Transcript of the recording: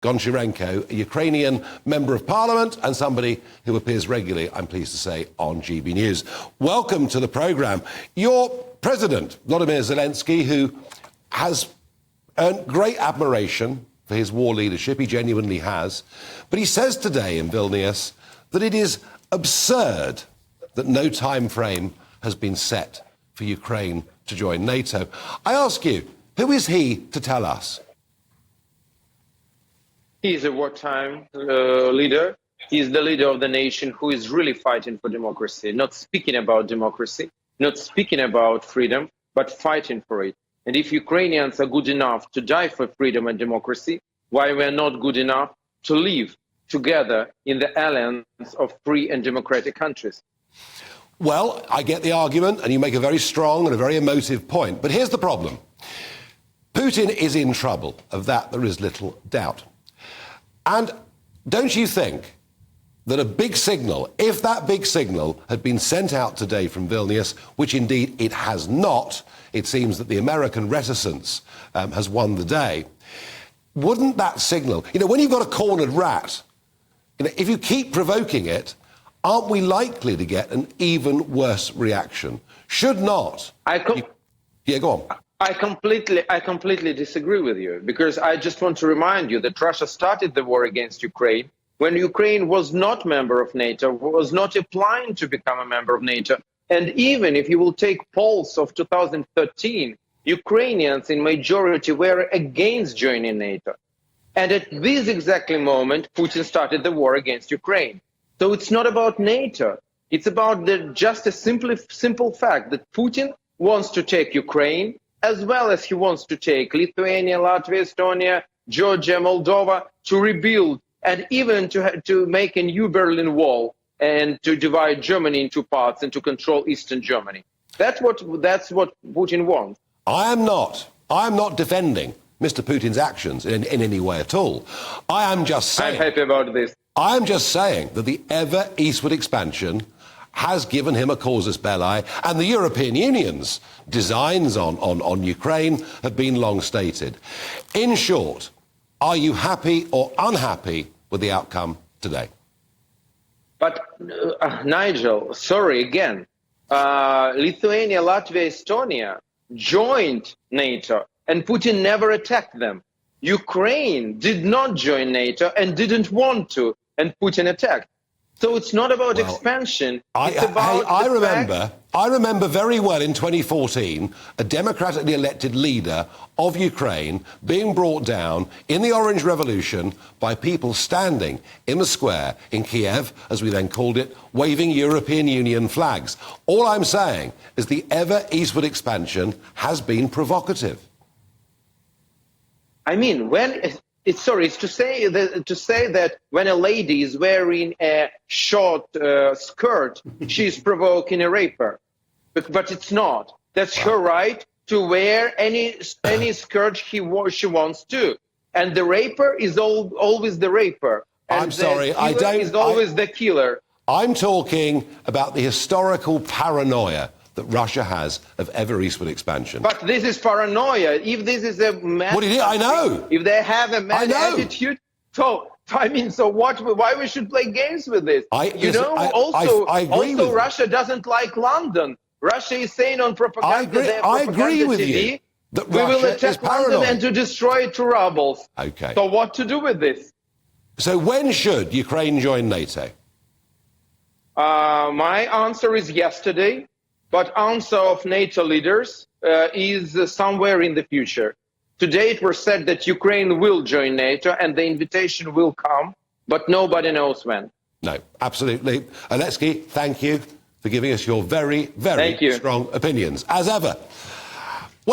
Goncharenko, a Ukrainian member of parliament and somebody who appears regularly, I'm pleased to say, on GB News. Welcome to the programme. Your president, Volodymyr Zelensky, who has earned great admiration for his war leadership, he genuinely has, but he says today in Vilnius that it is absurd that no time frame has been set for Ukraine to join NATO. I ask you, who is he to tell us? He is a wartime leader. He is the leader of the nation who is really fighting for democracy, not speaking about democracy, not speaking about freedom, but fighting for it. And if Ukrainians are good enough to die for freedom and democracy, why we are not good enough to live together in the alliance of free and democratic countries? Well, I get the argument, and you make a very strong and a very emotive point. But here's the problem. Putin is in trouble. Of that, there is little doubt. And don't you think that a big signal, if that big signal had been sent out today from Vilnius, which indeed it has not, it seems that the American reticence has won the day, wouldn't that signal, when you've got a cornered rat, if you keep provoking it, aren't we likely to get an even worse reaction? Should not. Yeah, go on. I completely disagree with you, because I just want to remind you that Russia started the war against Ukraine when Ukraine was not a member of NATO, was not applying to become a member of NATO. And even if you will take polls of 2013, Ukrainians in majority were against joining NATO. And at this exactly moment, Putin started the war against Ukraine. So it's not about NATO. It's about just a simple fact that Putin wants to take Ukraine, as well as he wants to take Lithuania, Latvia, Estonia, Georgia, Moldova, to rebuild and even to make a new Berlin Wall and to divide Germany into parts and to control Eastern Germany. That's what Putin wants. I am not defending Mr. Putin's actions in any way at all. I am just saying. I'm happy about this. I am just saying that the ever eastward expansion has given him a casus belli, and the European Union's designs on Ukraine have been long stated. In short, are you happy or unhappy with the outcome today? But, Nigel, sorry again. Lithuania, Latvia, Estonia joined NATO, and Putin never attacked them. Ukraine did not join NATO and didn't want to, and Putin attacked. So it's not about expansion. It's about I remember very well in 2014 a democratically elected leader of Ukraine being brought down in the Orange Revolution by people standing in the square in Kiev, as we then called it, waving European Union flags. All I'm saying is the ever eastward expansion has been provocative. I mean, it's to say that when a lady is wearing a short skirt, she's provoking a raper, but it's not. That's her right to wear any skirt she wants to, and the raper is always the raper. And I'm sorry, I don't. Is always the killer. I'm talking about the historical paranoia that Russia has of ever eastward expansion. But this is paranoia. If this is a mad, I know. If they have a mad attitude, so what? Why we should play games with this? I agree also, Russia doesn't like London. Russia is saying on propaganda. I agree with TV, you that we will Russia is attack London paranoid and to destroy it to rubble. Okay. So what to do with this? So when should Ukraine join NATO? My answer is yesterday. But answer of NATO leaders is somewhere in the future. Today it was said that Ukraine will join NATO and the invitation will come, but nobody knows when. No, absolutely. Oleksiy, thank you for giving us your very, very strong opinions, as ever.